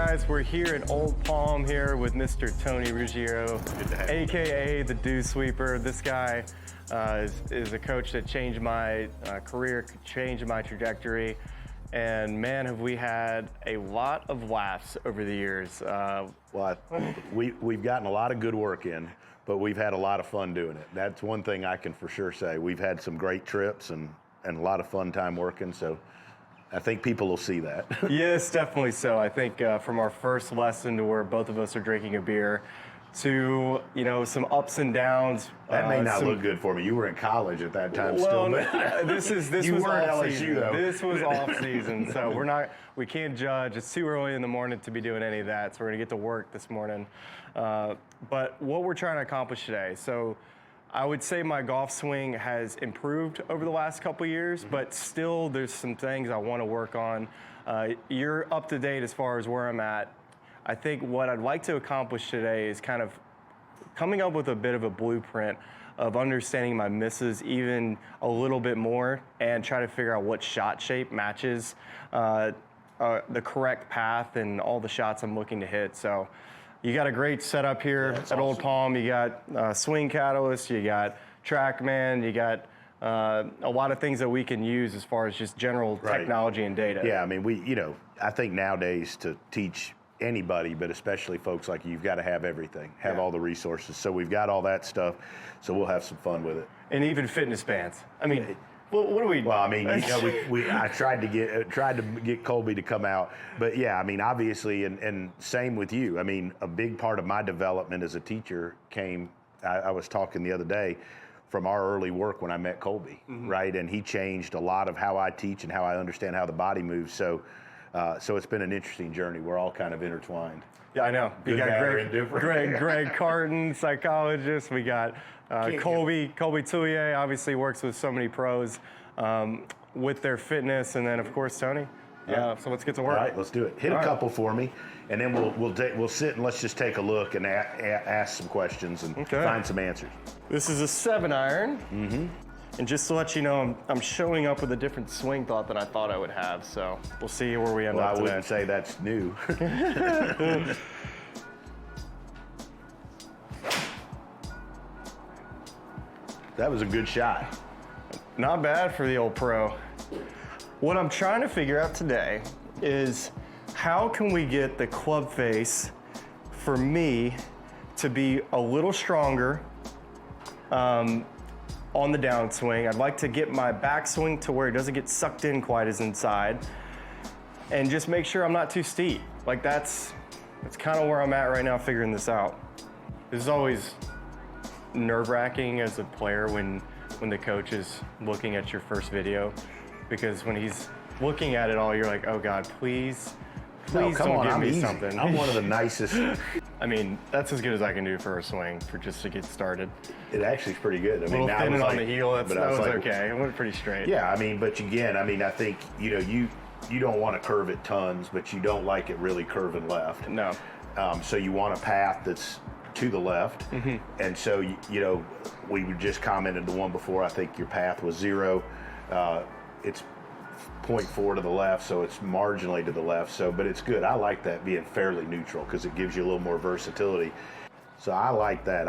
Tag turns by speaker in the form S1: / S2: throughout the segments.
S1: guys? We're here at Old Palm here with Mr. Tony Ruggiero, aka the Dew Sweeper. This guy is a coach that changed my career, changed my trajectory, and man, have we had a lot of laughs over the years.
S2: We've gotten a lot of good work in, but we've had a lot of fun doing it. That's one thing I can for sure say. We've had some great trips and a lot of fun time working, so I think people will see that.
S1: Yes, definitely so. I think from our first lesson to where both of us are drinking a beer to, you know, some ups and downs.
S2: That may not look good for me. You were in college at that time still.
S1: But this was off season.
S2: Though.
S1: This was off season, so we can't judge. It's too early in the morning to be doing any of that, so we're gonna get to work this morning. But what we're trying to accomplish today, so I would say my golf swing has improved over the last couple of years, but still there's some things I want to work on. You're up to date as far as where I'm at. I think what I'd like to accomplish today is kind of coming up with a bit of a blueprint of understanding my misses even a little bit more and try to figure out what shot shape matches the correct path and all the shots I'm looking to hit. So you got a great setup here at awesome. Old Palm. You got Swing Catalyst, you got TrackMan, you got a lot of things that we can use as far as just general technology and data.
S2: Yeah, I mean, I think nowadays to teach anybody, but especially folks like you've got to have everything, have all the resources. So we've got all that stuff, so we'll have some fun with it.
S1: And even fitness bands. I mean, what do we?
S2: Well, I mean, I tried to get Colby to come out, but yeah, I mean, obviously, and same with you. I mean, a big part of my development as a teacher came. I was talking the other day from our early work when I met Colby, right? And he changed a lot of how I teach and how I understand how the body moves. So it's been an interesting journey. We're all kind of intertwined.
S1: Yeah, I know.
S2: You got
S1: Greg Carton, psychologist. We got Colby Touye, obviously works with so many pros with their fitness, and then of course Tony. Yeah. So let's get to work.
S2: All right, let's do it. Hit a couple for me, and then we'll sit and let's just take a look and ask some questions and find some answers.
S1: This is a 7-iron. And just to let you know, I'm showing up with a different swing thought than I thought I would have, so we'll see where we end up today.
S2: I wouldn't say that's new. That was a good shot.
S1: Not bad for the old pro. What I'm trying to figure out today is how can we get the club face for me to be a little stronger on the downswing. I'd like to get my backswing to where it doesn't get sucked in quite as inside and just make sure I'm not too steep. Like that's kind of where I'm at right now figuring this out. This is always nerve-wracking as a player when the coach is looking at your first video, because when he's looking at it all, you're like, oh God, please don't give me something.
S2: I'm one of the nicest.
S1: I mean, that's as good as I can do for a swing, for just to get started.
S2: It actually is pretty good. I mean,
S1: now thin on the heel, that was okay. It went pretty straight.
S2: Yeah, I mean, but again, I mean, I think, you don't want to curve it tons, but you don't like it really curving left.
S1: No.
S2: So you want a path that's to the left. And so, we just commented the one before, I think your path was 0. It's 0.4 to the left, so it's marginally to the left. So, but it's good. I like that being fairly neutral because it gives you a little more versatility. So I like that.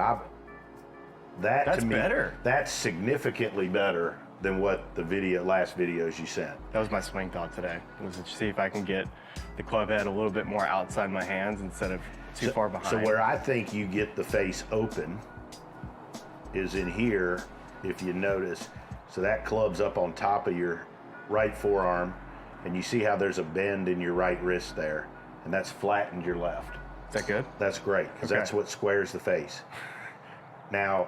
S2: That's to me,
S1: better.
S2: That's significantly better than what the last videos you sent.
S1: That was my swing thought today. Was to see if I can get the club head a little bit more outside my hands instead of too far behind.
S2: So where I think you get the face open is in here, if you notice. So that club's up on top of your right forearm, and you see how there's a bend in your right wrist there, and that's flattened your left.
S1: Is that good?
S2: That's great, because that's what squares the face. Now,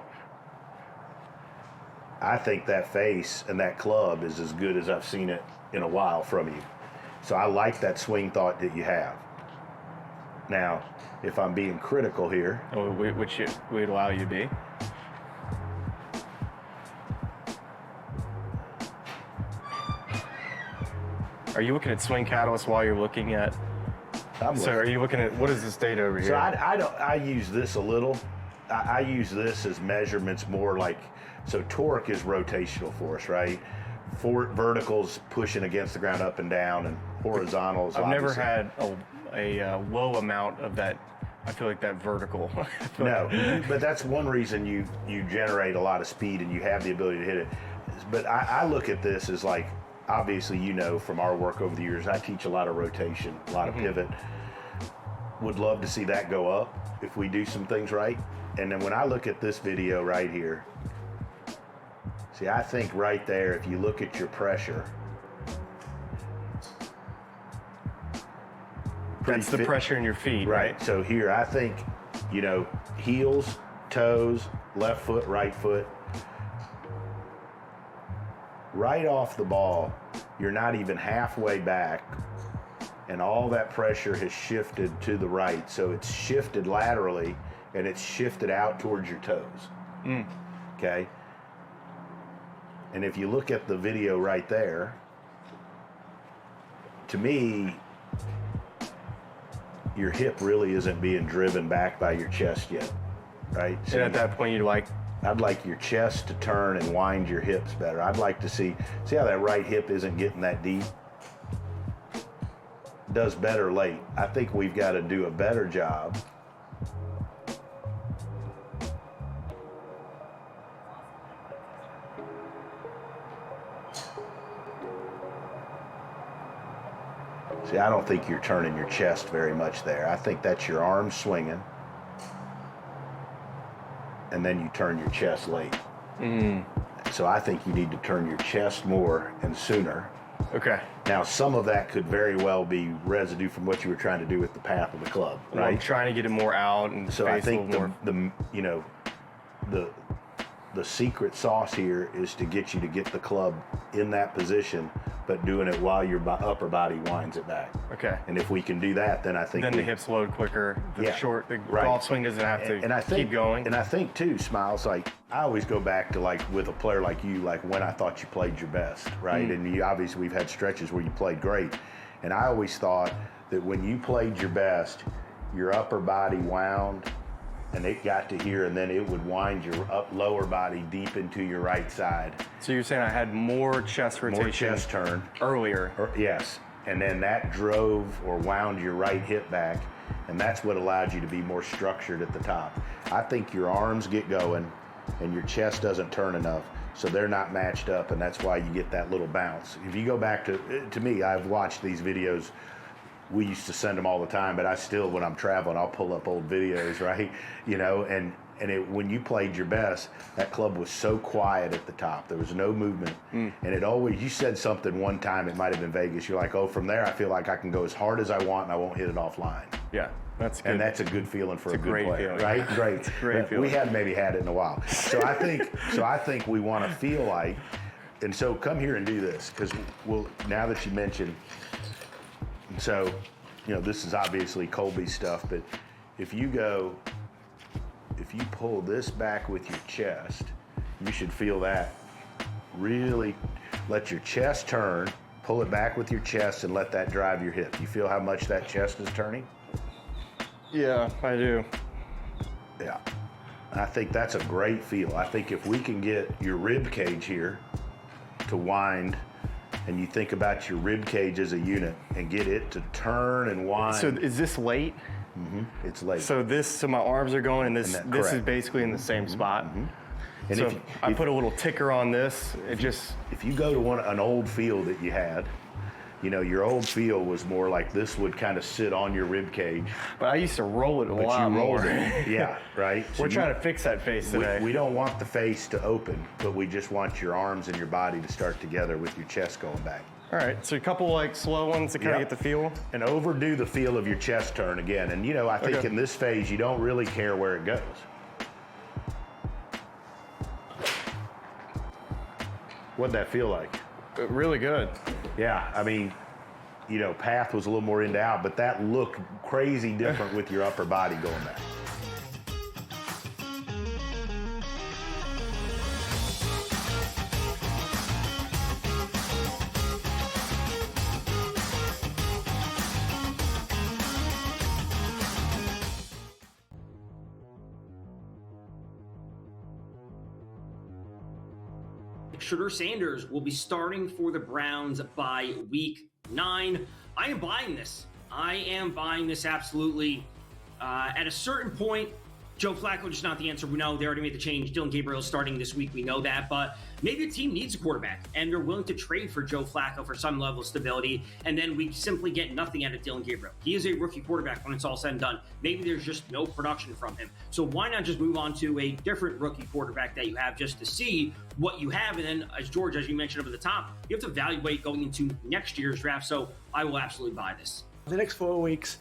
S2: I think that face and that club is as good as I've seen it in a while from you. So I like that swing thought that you have. Now, if I'm being critical here.
S1: Which we'd allow you to be. Are you looking at Swing Catalyst while you're looking at? Are you looking at, what is this data over here?
S2: So I use this a little. I use this as measurements more like, so torque is rotational force, right? Verticals pushing against the ground up and down, and Horizontal is
S1: I've never
S2: obviously-
S1: had a low amount of that. I feel like that vertical.
S2: No, but that's one reason you generate a lot of speed and you have the ability to hit it. But I look at this as like, obviously, you know, from our work over the years, I teach a lot of rotation, a lot of pivot. Would love to see that go up if we do some things right. And then when I look at this video right here, see, I think right there, if you look at your pressure,
S1: That's the pressure in your feet, right?
S2: So here, I think, you know, heels, toes, left foot, right foot. Right off the ball, you're not even halfway back, and all that pressure has shifted to the right. So it's shifted laterally, and it's shifted out towards your toes. Okay? And if you look at the video right there, to me, your hip really isn't being driven back by your chest yet, right? So
S1: And at that point,
S2: I'd like your chest to turn and wind your hips better. I'd like to see how that right hip isn't getting that deep? Does better late. I think we've got to do a better job. See, I don't think you're turning your chest very much there. I think that's your arms swinging, and then you turn your chest late. So I think you need to turn your chest more and sooner.
S1: Okay.
S2: Now, some of that could very well be residue from what you were trying to do with the path of the club,
S1: Well, I'm
S2: right?
S1: trying to get it more out and
S2: So I
S1: space a
S2: think
S1: little more.
S2: the secret sauce here is to get you to get the club in that position, but doing it while your upper body winds it back.
S1: Okay.
S2: And if we can do that, then I think
S1: Then the hips load quicker. The
S2: right.
S1: golf swing doesn't have to
S2: and I think,
S1: keep going.
S2: And I think too, Smiles, like I always go back to like with a player like you, like when I thought you played your best, right? And you obviously we've had stretches where you played great. And I always thought that when you played your best, your upper body wound and it got to here, and then it would wind your lower body deep into your right side.
S1: So you're saying I had more chest rotation,
S2: More chest turn.
S1: earlier.
S2: Yes, and then that drove or wound your right hip back, and that's what allowed you to be more structured at the top. I think your arms get going, and your chest doesn't turn enough, so they're not matched up, and that's why you get that little bounce. If you go back to me, I've watched these videos. We used to send them all the time, but I still, when I'm traveling, I'll pull up old videos, right? You know, and when you played your best, that club was so quiet at the top. There was no movement. And it always, you said something one time, it might have been Vegas. You're like, oh, from there, I feel like I can go as hard as I want and I won't hit it offline.
S1: Yeah, that's good.
S2: And that's a good feeling for a good
S1: great
S2: player,
S1: feeling.
S2: right? Great.
S1: It's a great feeling.
S2: We hadn't maybe had it in a while. So I think we want to feel like, and so come here and do this, because now that you mentioned, so, you know, this is obviously Colby's stuff, but if you pull this back with your chest, you should feel that. Really let your chest turn, pull it back with your chest, and let that drive your hip. You feel how much that chest is turning?
S1: Yeah, I do.
S2: Yeah. I think that's a great feel. I think if we can get your rib cage here to wind, and you think about your rib cage as a unit and get it to turn and wind.
S1: So is this late?
S2: It's late.
S1: So my arms are going, and this is
S2: correct.
S1: basically in the same spot.
S2: And
S1: so
S2: if
S1: I put a little ticker on this, it just.
S2: If you go to an old field that you had, you know, your old field was more like this would kind of sit on your rib cage.
S1: But I used to roll it a
S2: But
S1: lot
S2: you rolled
S1: more.
S2: it. Yeah, right? So
S1: We're trying to fix that face today.
S2: we don't want the face to open, but we just want your arms and your body to start together with your chest going back.
S1: All right, so a couple like slow ones to kind of
S2: Yep.
S1: get the feel.
S2: And overdo the feel of your chest turn again. And, you know, I think
S1: Okay.
S2: in this phase, you don't really care where it goes. What'd that feel like?
S1: Really good.
S2: Yeah, I mean, you know, path was a little more in to out, but that looked crazy different with your upper body going back.
S3: Shedeur Sanders will be starting for the Browns by week 9. I am buying this. I am buying this absolutely. At a certain point, Joe Flacco just not the answer. We know they already made the change. Dylan Gabriel is starting this week. We know that. But maybe a team needs a quarterback, and they're willing to trade for Joe Flacco for some level of stability, and then we simply get nothing out of Dylan Gabriel. He is a rookie quarterback when it's all said and done. Maybe there's just no production from him. So why not just move on to a different rookie quarterback that you have just to see what you have? And then, as George, as you mentioned over the top, you have to evaluate going into next year's draft. So I will absolutely buy this.
S4: The next 4 weeks,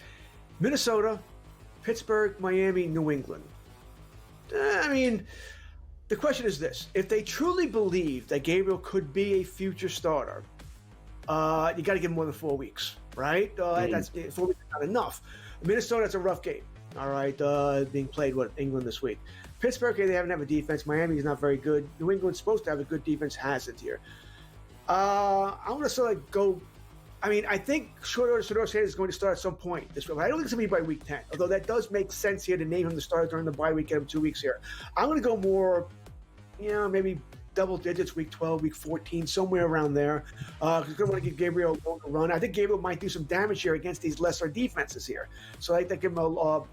S4: Minnesota, Pittsburgh, Miami, New England. I mean, the question is this. If they truly believe that Gabriel could be a future starter, you got to give him more than 4 weeks, right? That's 4 weeks is not enough. Minnesota, it's a rough game, all right, being played, England this week. Pittsburgh, they haven't have a defense. Miami is not very good. New England's supposed to have a good defense, hasn't here. I want to sort of go. I mean, I think Shedeur Sanders is going to start at some point this week. I don't think it's going to be by week 10, although that does make sense here to name him the starter during the bye week, get him 2 weeks here. I'm going to go more, maybe double digits, week 12, week 14, somewhere around there. Because I want to give Gabriel a longer run. I think Gabriel might do some damage here against these lesser defenses here. So I like to give him a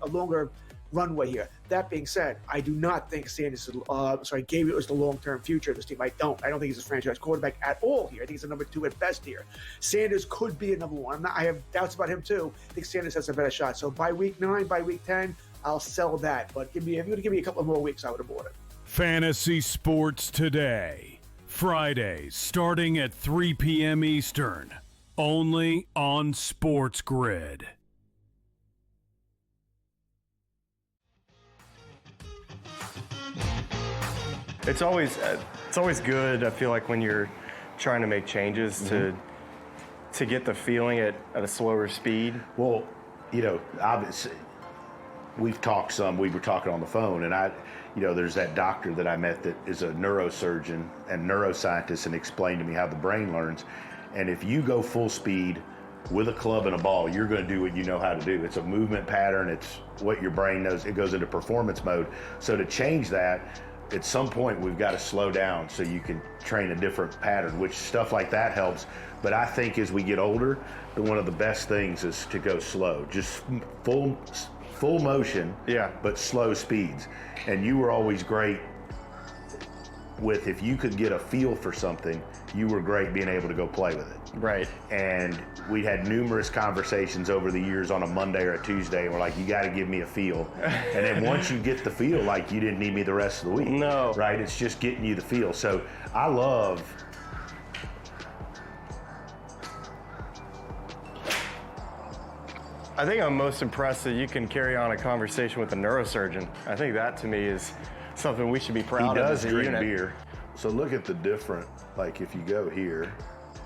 S4: longer runway here. That being said, I do not think Gabriel is the long-term future of this team. I don't think he's a franchise quarterback at all here. I think he's a number 2 at best here. Sanders could be a number 1. I have doubts about him too. I think Sanders has a better shot. So by week 9, by week 10, I'll sell that. But if you're going to give me a couple more weeks, I would have bought it.
S5: Fantasy Sports Today, Fridays starting at 3 p.m. Eastern, only on SportsGrid.
S1: It's always good, I feel like, when you're trying to make changes to get the feeling at a slower speed.
S2: Well, obviously, we've talked some. We were talking on the phone, and there's that doctor that I met that is a neurosurgeon and neuroscientist, and explained to me how the brain learns. And if you go full speed with a club and a ball, you're going to do what you know how to do. It's a movement pattern. It's what your brain knows. It goes into performance mode. So to change that, at some point we've got to slow down so you can train a different pattern, which stuff like that helps. But I think as we get older, one of the best things is to go slow, just full motion, but slow speeds. And you were always great with, if you could get a feel for something, you were great being able to go play with it.
S1: Right.
S2: And we had numerous conversations over the years on a Monday or a Tuesday, and we're like, you got to give me a feel. And then once you get the feel, like, you didn't need me the rest of the week.
S1: No.
S2: Right? It's just getting you the feel. So I
S1: think I'm most impressed that you can carry on a conversation with a neurosurgeon. I think that, to me, is something we should be proud of.
S2: He does
S1: as a
S2: drink
S1: unit.
S2: beer. So look at the different, like, if you go here,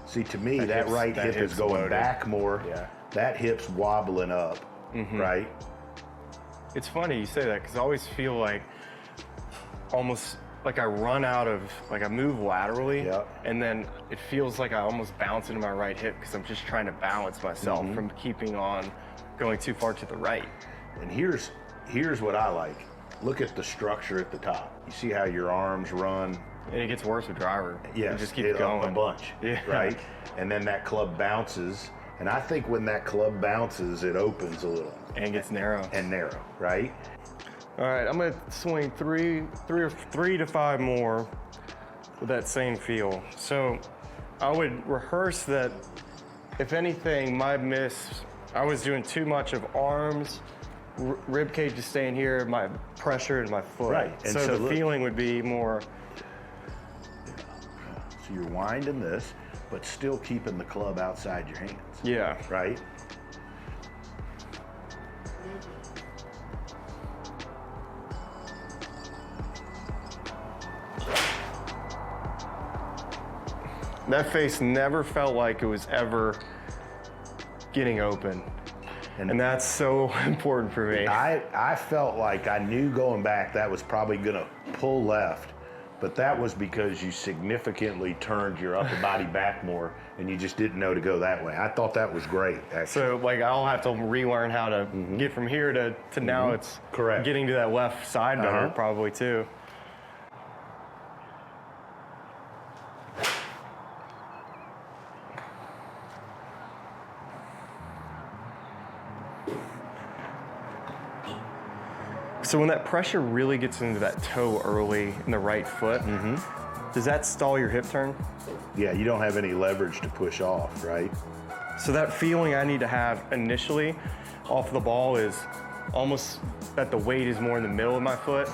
S2: see, to me, that right hip is going
S1: loaded
S2: back more.
S1: Yeah.
S2: That hip's wobbling up, right?
S1: It's funny you say that, because I always feel like almost like I run out of, like, I move laterally, and then it feels like I almost bounce into my right hip because I'm just trying to balance myself from keeping on going too far to the right.
S2: And here's what I like. Look at the structure at the top. You see how your arms run?
S1: And it gets worse with driver.
S2: Yes,
S1: it just keeps going.
S2: A bunch, right? And then that club bounces. And I think when that club bounces, it opens a little.
S1: And gets narrow.
S2: And narrow, right?
S1: All right, I'm gonna swing three to five more with that same feel. So I would rehearse that, if anything, my miss, I was doing too much of arms, rib cage is staying here, my pressure in my foot.
S2: Right. And
S1: so the
S2: look,
S1: feeling would be more.
S2: So you're winding this, but still keeping the club outside your hands.
S1: Yeah.
S2: Right?
S1: That face never felt like it was ever getting open. And that's so important for me.
S2: I felt like I knew going back that was probably going to pull left, but that was because you significantly turned your upper body back more, and you just didn't know to go that way. I thought that was great, actually.
S1: So, like, I'll have to relearn how to get from here to now it's
S2: correct.
S1: Getting to that left side better, probably, too. So when that pressure really gets into that toe early in the right foot, does that stall your hip turn?
S2: Yeah, you don't have any leverage to push off, right?
S1: So that feeling I need to have initially off the ball is almost that the weight is more in the middle of my foot,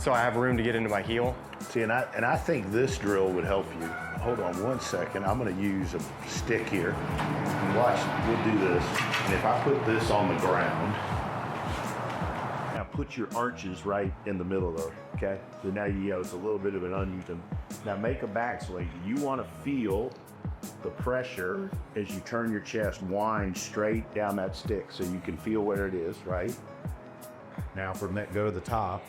S1: so I have room to get into my heel.
S2: See, and I think this drill would help you. Hold on one second. I'm going to use a stick here. Watch, we'll do this. And if I put this on the ground, now put your arches right in the middle though, okay? So now it's a little bit of an uneven. Now make a backswing. You want to feel the pressure as you turn your chest wind straight down that stick so you can feel where it is, right? Now from that, go to the top.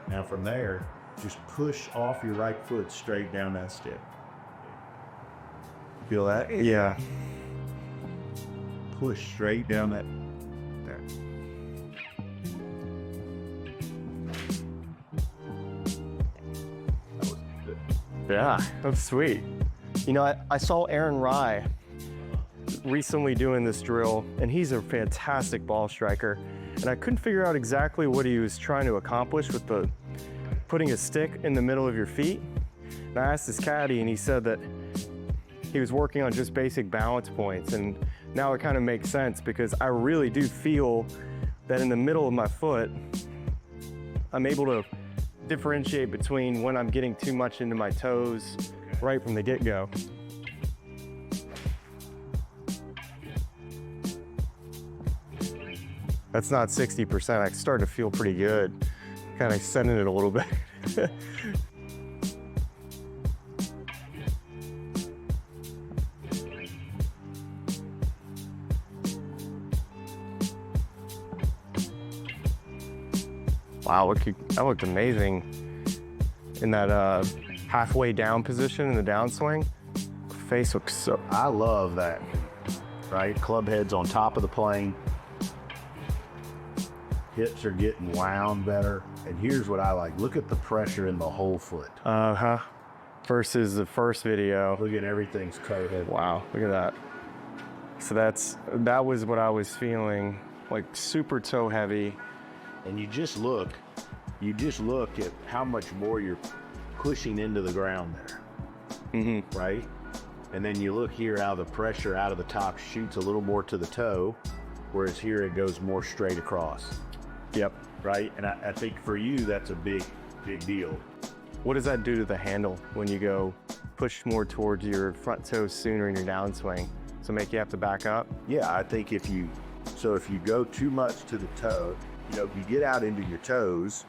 S2: Now from there, just push off your right foot straight down that stick. Feel that?
S1: Yeah.
S2: Push straight down that. There. That was good.
S1: Yeah, that's sweet. You know, I saw Aaron Rye recently doing this drill, and he's a fantastic ball striker. And I couldn't figure out exactly what he was trying to accomplish with putting a stick in the middle of your feet. And I asked his caddy, and he said that he was working on just basic balance points. And now it kind of makes sense because I really do feel that in the middle of my foot, I'm able to differentiate between when I'm getting too much into my toes right from the get-go. That's not 60%. I start to feel pretty good. Kind of extending it a little bit. Wow, that looked amazing in that halfway down position in the downswing. Face looks so.
S2: I love that, right? Club head's on top of the plane. Hips are getting wound better. And here's what I like. Look at the pressure in the whole foot.
S1: Versus the first video.
S2: Look at everything's toe head.
S1: Wow, look at that. So that was what I was feeling, like super toe heavy.
S2: And you just look at how much more you're pushing into the ground there, right? And then you look here how the pressure out of the top shoots a little more to the toe, whereas here it goes more straight across.
S1: Yep.
S2: Right? And I think for you, that's a big deal.
S1: What does that do to the handle when you go push more towards your front toes sooner in your downswing? So make you have to back up?
S2: Yeah, I think if you go too much to the toe, if you get out into your toes,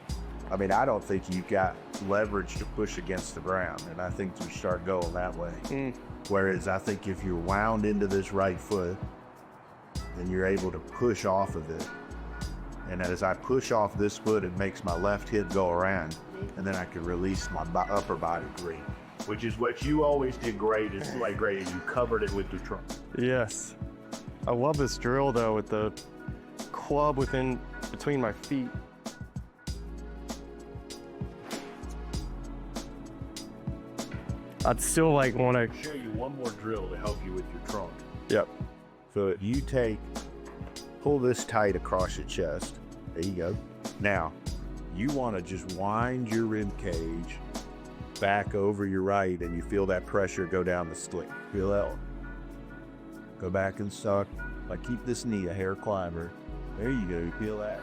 S2: I mean, I don't think you've got leverage to push against the ground. And I think you start going that way. Whereas I think if you're wound into this right foot, then you're able to push off of it. And as I push off this foot, it makes my left hip go around. And then I can release my upper body free, which is what you always did great. It's like great. You covered it with the trunk.
S1: Yes. I love this drill though with the club between my feet. I'd still want to
S2: show you one more drill to help you with your trunk.
S1: Yep.
S2: So you pull this tight across your chest. There you go. Now, you want to just wind your rib cage back over your right, and you feel that pressure go down the sling. Feel that one? Go back and suck. Keep this knee a hair climber. There you go. You feel that?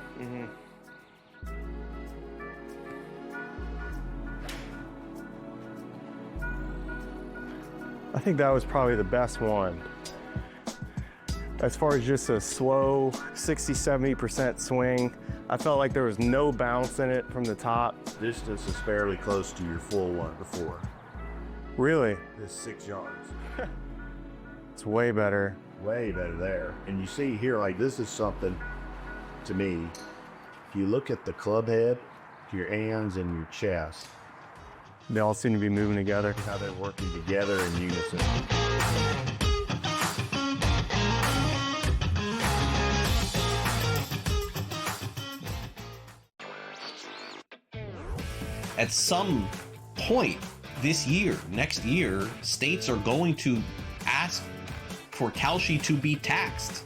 S1: I think that was probably the best one. As far as just a slow 60-70% swing, I felt like there was no bounce in it from the top.
S2: Distance is fairly close to your full one before.
S1: Really?
S2: It's 6 yards.
S1: It's way better.
S2: Way better there. And you see here, this is something, to me, if you look at the club head, your hands and your chest,
S1: they all seem to be moving together.
S2: How they're working together in unison.
S6: At some point this year, next year, states are going to ask for Kalshi to be taxed.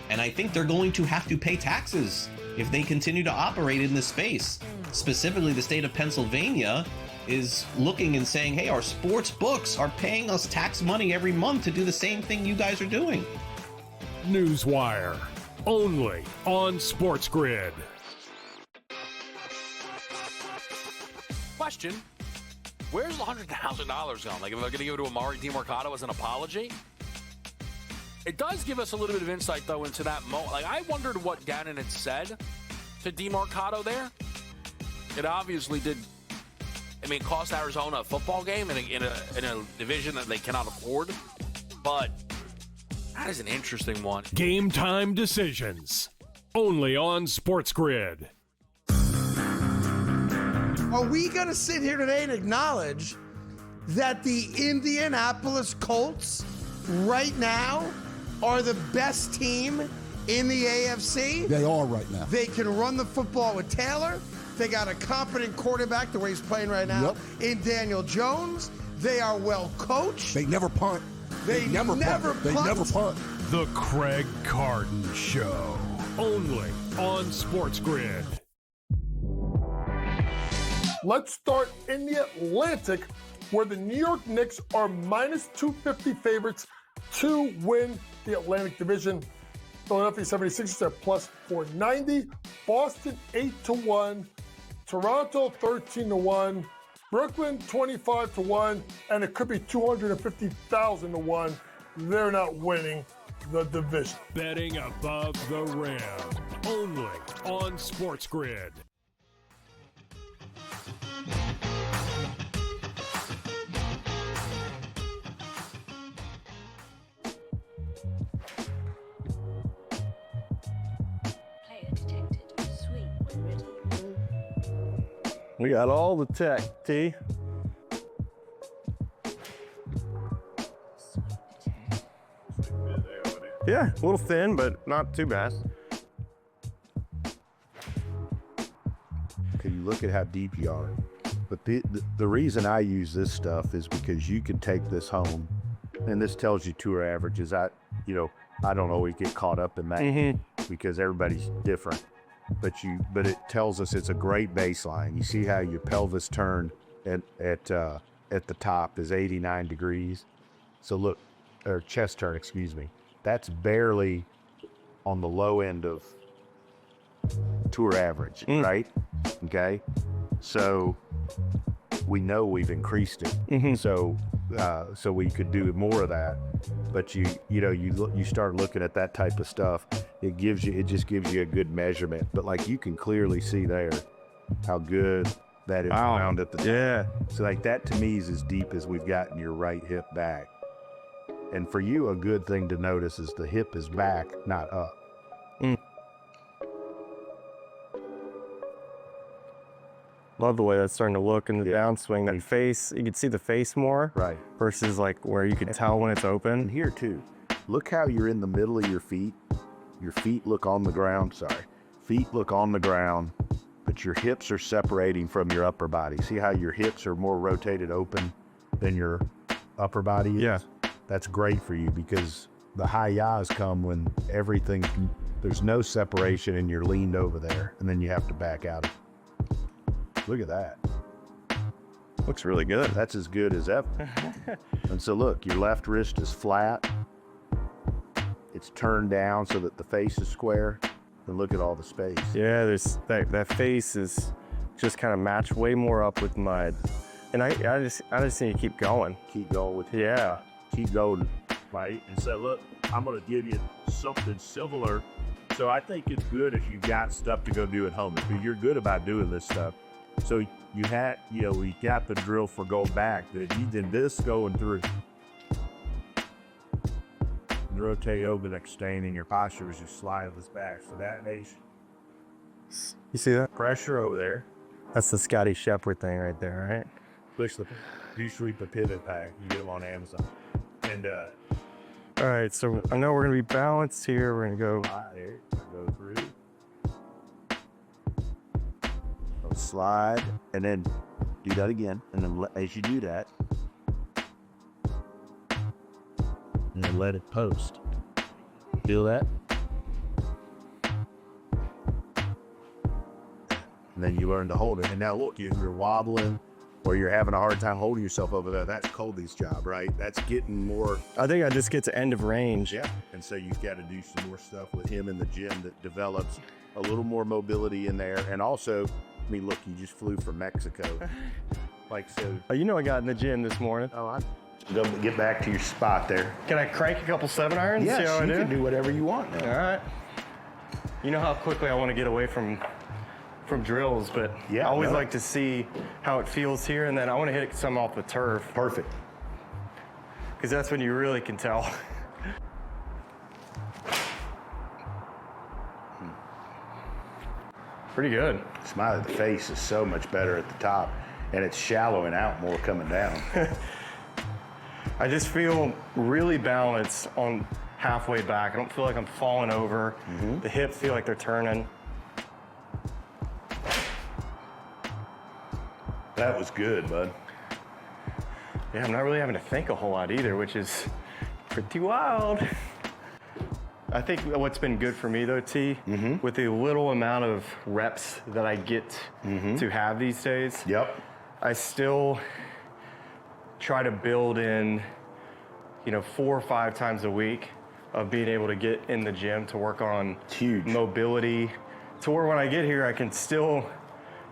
S6: And I think they're going to have to pay taxes if they continue to operate in this space. Specifically, the state of Pennsylvania is looking and saying, hey, our sports books are paying us tax money every month to do the same thing you guys are doing.
S5: Newswire, only on SportsGrid.
S7: Question: where's the $100,000 going? Like, if I'm going to give it to Amari DiMercato as an apology? It does give us a little bit of insight, though, into that moment. Like, I wondered what Gannon had said to DiMercato there. It obviously did. I mean, cost Arizona a football game in a division that they cannot afford. But that is an interesting one.
S5: Game time decisions, only on SportsGrid.
S8: Are we going to sit here today and acknowledge that the Indianapolis Colts right now are the best team in the AFC?
S9: They are right now.
S8: They can run the football with Taylor. They got a competent quarterback, the way he's playing right now, in Daniel Jones. They are well coached.
S9: They never punt.
S8: They never punt.
S9: They never punt.
S5: The Craig Carton Show, only on SportsGrid.
S10: Let's start in the Atlantic, where the New York Knicks are minus 250 favorites to win the Atlantic Division. Philadelphia 76ers are plus 490, Boston 8-1, Toronto 13-1, Brooklyn 25-1, and it could be 250,000-1. They're not winning the division.
S5: Betting above the rim, only on SportsGrid.
S1: We got all the tech, T. Yeah, a little thin, but not too bad.
S2: Okay, you look at how deep you are. But the reason I use this stuff is because you can take this home, and this tells you tour averages. I don't always get caught up in that because everybody's different. But it tells us it's a great baseline. You see how your pelvis turn at the top is 89 degrees. So look, or chest turn, excuse me. That's barely on the low end of tour average, right? Okay. So we know we've increased it. So we could do more of that. But you start looking at that type of stuff, it just gives you a good measurement. But like you can clearly see there how good that is around at the top.
S1: Yeah.
S2: So like that to me is as deep as we've gotten your right hip back. And for you, a good thing to notice is the hip is back, not up.
S1: Love the way that's starting to look in the downswing. That face, you can see the face more.
S2: Right.
S1: Versus like where you can tell when it's open.
S2: And here too, look how you're in the middle of your feet. Your feet look on the ground, Feet look on the ground, but your hips are separating from your upper body. See how your hips are more rotated open than your upper body is?
S1: Yeah.
S2: That's great for you because the high yaws come when there's no separation and you're leaned over there and then you have to back out. Look at that.
S1: Looks really good.
S2: That's as good as ever. And so look, your left wrist is flat. It's turned down so that the face is square. And look at all the space.
S1: Yeah, there's that face is just kind of matched way more up with mud. And I just need to keep going.
S2: Keep going with
S1: Yeah.
S2: Keep going.
S11: Right? And so look, I'm going to give you something similar. So I think it's good if you've got stuff to go do at home. If you're good about doing this stuff. So we got the drill for go back. Then this going through. And rotate over, extending your posture as you slide this back. So that makes
S1: You see that?
S11: pressure over there.
S1: That's the Scotty Shepard thing right there, right?
S11: Push the sweep a pivot pack. You get them on Amazon. And
S1: All right, so I know we're gonna be balanced here. We're gonna go.
S11: there, go through.
S2: slide, and then do that again. And then as you do that, and then let it post. Feel that?
S11: and then you learn to hold it. And now look, you're wobbling or you're having a hard time holding yourself over there. That's Colby's job, right? That's getting more.
S1: I think I just get to end of range.
S11: Yeah. And so you've got to do some more stuff with him in the gym that develops a little more mobility in there. And also, I mean, look, you just flew from Mexico. Like, so.
S1: You know I got in the gym this morning.
S2: Oh, Go get back to your spot there.
S1: Can I crank a couple 7-irons?
S2: Yes,
S1: See how I
S2: you can do whatever you want now.
S1: All right. You know how quickly I want to get away from drills, but I always like to see how it feels here, and then I want to hit some off the turf.
S2: Perfect.
S1: Because that's when you really can tell. Pretty good.
S2: Smylie, the face is so much better at the top, and it's shallowing out more coming down.
S1: I just feel really balanced on halfway back. I don't feel like I'm falling over. The hips feel like they're turning.
S2: That was good, bud.
S1: Yeah, I'm not really having to think a whole lot either, which is pretty wild. I think what's been good for me though, T, with the little amount of reps that I get to have these days, I still try to build in, 4 or 5 times a week of being able to get in the gym to work on mobility, to where when I get here, I can still,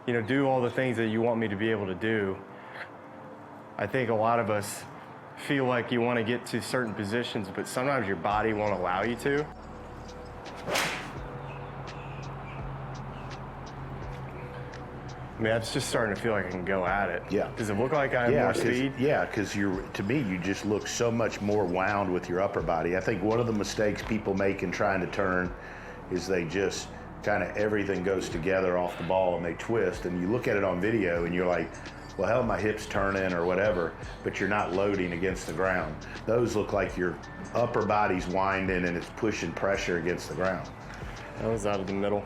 S1: do all the things that you want me to be able to do. I think a lot of us feel like you want to get to certain positions, but sometimes your body won't allow you to. I mean, it's just starting to feel like I can go at it.
S2: Yeah.
S1: Does it look like I have more speed?
S2: Yeah, because to me, you just look so much more wound with your upper body. I think one of the mistakes people make in trying to turn is they just kind of everything goes together off the ball and they twist. And you look at it on video and you're like, well, hell, my hips turning or whatever, but you're not loading against the ground. Those look like your upper body's winding and it's pushing pressure against the ground.
S1: That was out of the middle.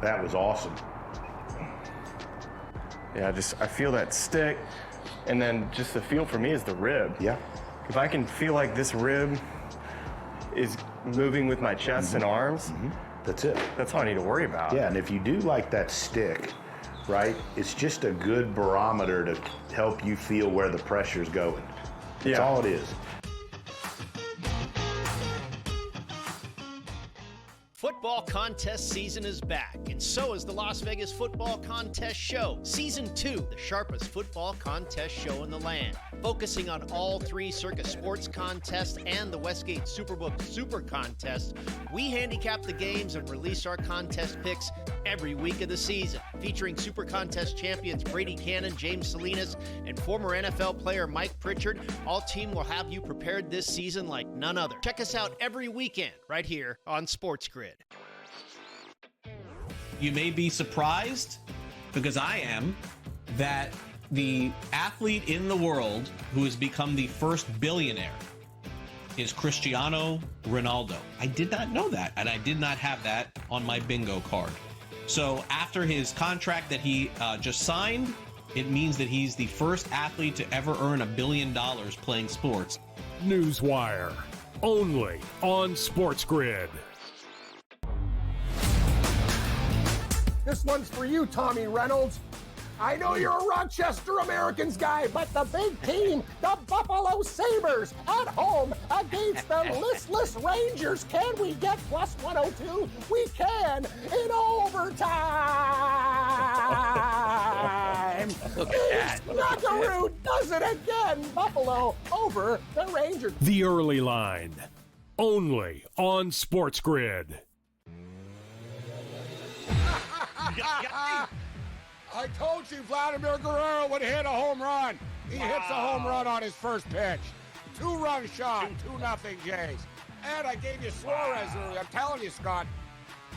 S2: That was awesome.
S1: Yeah, I feel that stick, and then just the feel for me is the rib.
S2: Yeah.
S1: If I can feel like this rib is moving with my chest and arms,
S2: that's it.
S1: That's all I need to worry about.
S2: Yeah, and if you do like that stick, right, it's just a good barometer to help you feel where the pressure's going. That's all it is.
S9: Football contest season is back, and so is the Las Vegas Football Contest Show. Season 2, the sharpest football contest show in the land. Focusing on all 3 Circus Sports contests and the Westgate Superbook Super Contest, we handicap the games and release our contest picks every week of the season. Featuring Super Contest champions Brady Cannon, James Salinas, and former NFL player Mike Pritchard, all team will have you prepared this season like none other. Check us out every weekend right here on SportsGrid.
S6: You may be surprised, because I am, that the athlete in the world who has become the first billionaire is Cristiano Ronaldo. I did not know that, and I did not have that on my bingo card. So after his contract that he just signed, it means that he's the first athlete to ever earn $1 billion playing sports.
S5: Newswire, only on SportsGrid.
S10: This one's for you, Tommy Reynolds. I know you're a Rochester Americans guy, but the big team, the Buffalo Sabres, at home against the listless Rangers. Can we get plus 102? We can in overtime. Knockaroo does it again. Buffalo over the Rangers.
S5: The Early Line, only on SportsGrid.
S10: I told you Vladimir Guerrero would hit a home run. He hits a home run on his first pitch. 2-run shot, 2-0 Jays. And I gave you Suarez earlier. I'm telling you, Scott,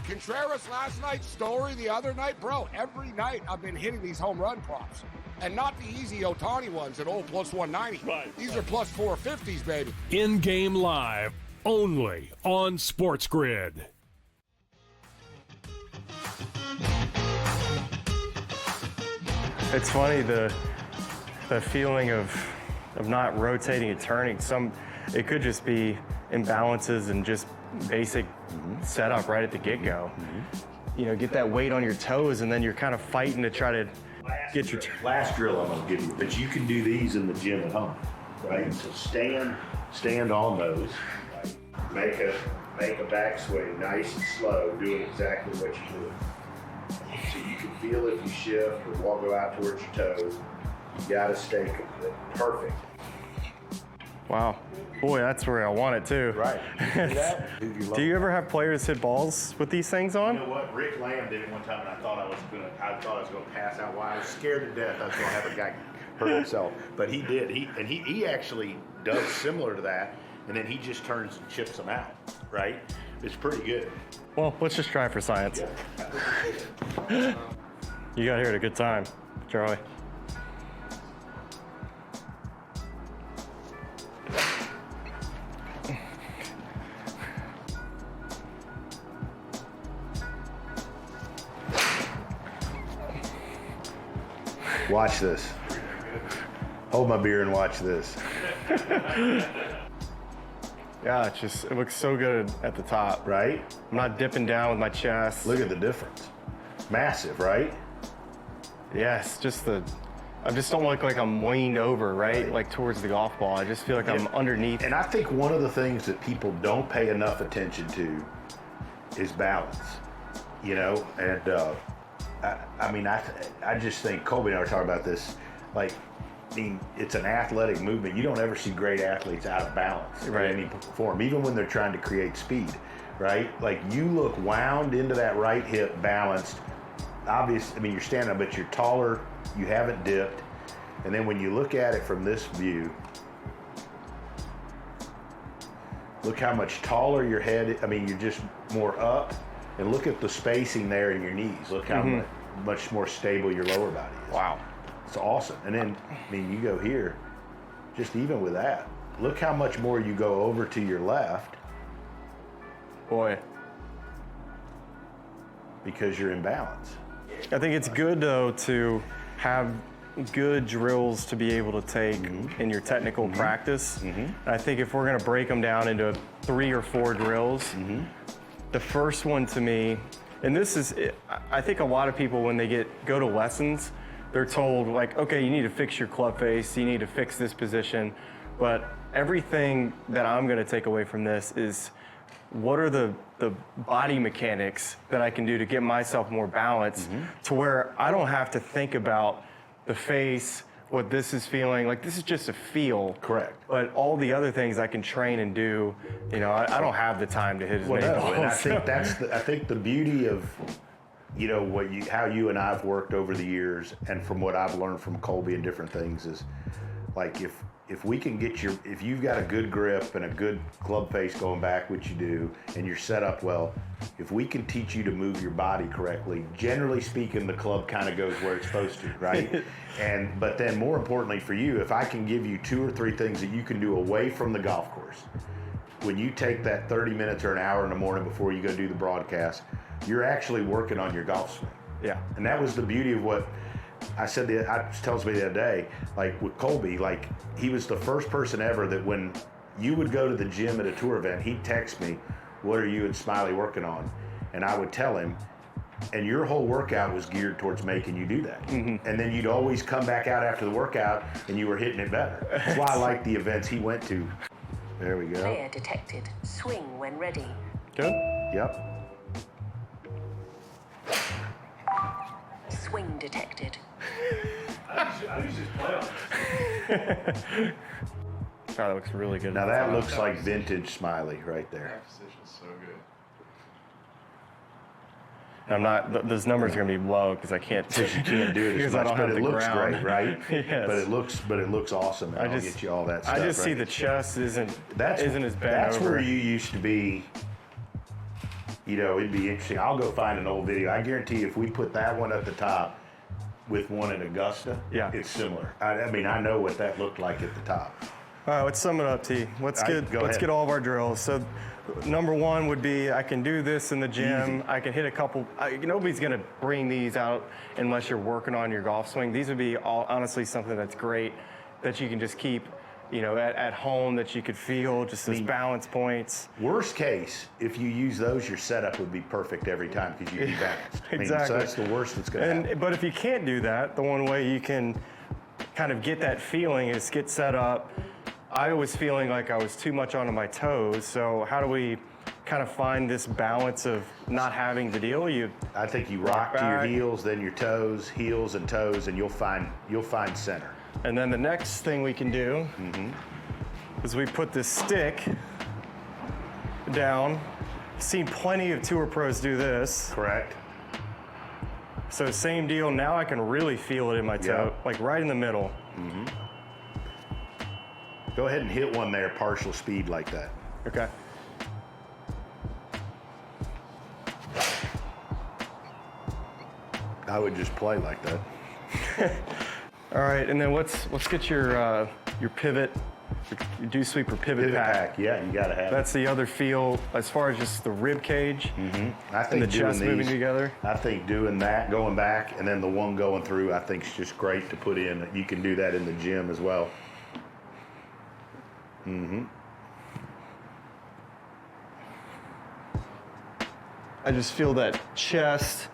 S10: Contreras last night, Story the other night, bro, every night I've been hitting these home run props. And not the easy Ohtani ones at plus 190. Right. These are plus 450s, baby.
S5: In-game live, only on SportsGrid.
S1: It's funny, the feeling of not rotating and turning. It could just be imbalances and just basic set up right at the get-go. You know, get that weight on your toes, and then you're kind of fighting to try to get your
S2: last drill I'm gonna give you, but you can do these in the gym at home, right? So stand on those, right? Make a backswing nice and slow, doing exactly what you're doing. So you can feel if you shift or go out towards your toes. You gotta stay perfect.
S1: Wow. Boy, that's where I want it too.
S2: Right.
S1: Do you ever have players hit balls with these things on?
S2: You know what? Rick Lamb did it one time, and I thought I was gonna pass out. Why? I was scared to death. I was gonna have a guy hurt himself, but he did. He actually does similar to that, and then he just turns and chips them out. Right? It's pretty good.
S1: Well, let's just try for science. You got here at a good time, Charlie.
S2: Watch this. Hold my beer and watch this.
S1: Yeah, it looks so good at the top.
S2: Right?
S1: I'm not dipping down with my chest.
S2: Look at the difference. Massive, right?
S1: Yes, I just don't look like I'm leaned over, right? Like towards the golf ball. I just feel like I'm underneath.
S2: And I think one of the things that people don't pay enough attention to is balance, you know? And I just think Colby and I were talking about this, like, I mean, it's an athletic movement. You don't ever see great athletes out of balance in any form, even when they're trying to create speed, right? Like, you look wound into that right hip, balanced. Obviously, I mean, you're standing up, but you're taller, you haven't dipped. And then when you look at it from this view, look how much taller your head, I mean, you're just more up. And look at the spacing there in your knees. Look how much more stable your lower body is.
S1: Wow.
S2: It's awesome. And then, I mean, you go here, just even with that, look how much more you go over to your left.
S1: Boy.
S2: Because you're in balance.
S1: I think it's good, though, to have good drills to be able to take in your technical practice. And I think if we're going to break them down into 3 or 4 drills, the first one to me, and this is, I think a lot of people when they go to lessons, they're told like, okay, you need to fix your club face, you need to fix this position, but everything that I'm going to take away from this is what are the body mechanics that I can do to get myself more balanced to where I don't have to think about the face, what this is feeling. Like, this is just a feel.
S2: Correct.
S1: But all the other things I can train and do, you know, I don't have the time to hit as many balls.
S2: And I think I think the beauty of, you know, how you and I've worked over the years, and from what I've learned from Colby and different things, is like if we can get if you've got a good grip and a good club face going back, which you do, and you're set up well, if we can teach you to move your body correctly, generally speaking, the club kind of goes where it's supposed to, right? But then more importantly for you, if I can give you 2 or 3 things that you can do away from the golf course, when you take that 30 minutes or an hour in the morning before you go do the broadcast, you're actually working on your golf swing.
S1: Yeah.
S2: And that was the beauty of what I said. Tells me the other day, like with Colby, like he was the first person ever that when you would go to the gym at a tour event, he'd text me, "What are you and Smylie working on?" And I would tell him, and your whole workout was geared towards making you do that. And then you'd always come back out after the workout and you were hitting it better. That's why I like the events he went to. There we go.
S12: Player detected. Swing when ready.
S1: Good?
S2: Yep.
S12: Swing detected.
S1: God, that looks really good.
S2: Now that looks like vintage Smylie right there.
S13: That position's so good.
S1: I'm not. Those numbers are going to be low because I can't.
S2: You can't do it as
S1: because I
S2: much,
S1: don't
S2: but
S1: have
S2: it
S1: the
S2: looks
S1: ground.
S2: great, right?
S1: Yes.
S2: But it looks awesome. And I'll get you all that stuff.
S1: I just see
S2: right?
S1: the chest isn't as bent
S2: That's
S1: over.
S2: where you used to be. You know, it'd be interesting. I'll go find an old video. I guarantee you, if we put that one at the top with one in Augusta, it's similar. I mean, I know what that looked like at the top.
S1: All right, let's sum it up, T. Let's get all of our drills. So, number 1 would be I can do this in the gym.
S2: Easy.
S1: I can hit a couple. Nobody's going to bring these out unless you're working on your golf swing. These would be honestly something that's great that you can just keep at home that you could feel, just as balance points.
S2: Worst case, if you use those, your setup would be perfect every time because you'd be balanced.
S1: Exactly.
S2: So that's the worst that's going to happen.
S1: But if you can't do that, the one way you can kind of get that feeling is get set up. I was feeling like I was too much onto my toes, so how do we kind of find this balance of not having to deal?
S2: I think you rock to your heels, then your toes, heels and toes, and you'll find center.
S1: And then the next thing we can do is we put this stick down. Seen plenty of tour pros do this.
S2: Correct.
S1: So same deal. Now I can really feel it in my toe, like right in the middle.
S2: Go ahead and hit one there, partial speed like that.
S1: Okay.
S2: I would just play like that.
S1: All right, and then let's get your pivot, your dew sweeper pivot pack.
S2: Yeah, you gotta have.
S1: That's the other feel as far as just the rib cage
S2: I think
S1: and the chest moving together.
S2: I think doing that, going back, and then the one going through, I think is just great to put in. You can do that in the gym as well.
S1: I just feel that chest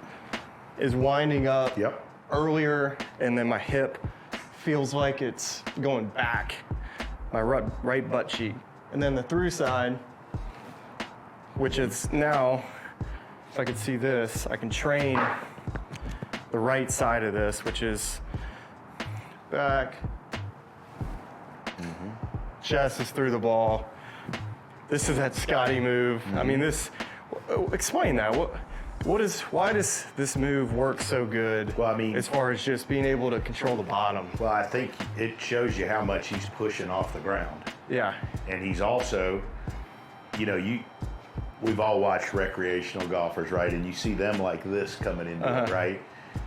S1: is winding up earlier, and then my hip feels like it's going back, my right butt cheek. And then the through side, which is now, if I could see this, I can train the right side of this, which is back, chest is through the ball. This is that Scotty move. I mean, explain that. Why does this move work so good?
S2: Well, I mean,
S1: as far as just being able to control the bottom.
S2: Well, I think it shows you how much he's pushing off the ground.
S1: Yeah.
S2: And he's also, we've all watched recreational golfers, right? And you see them like this coming into it, right?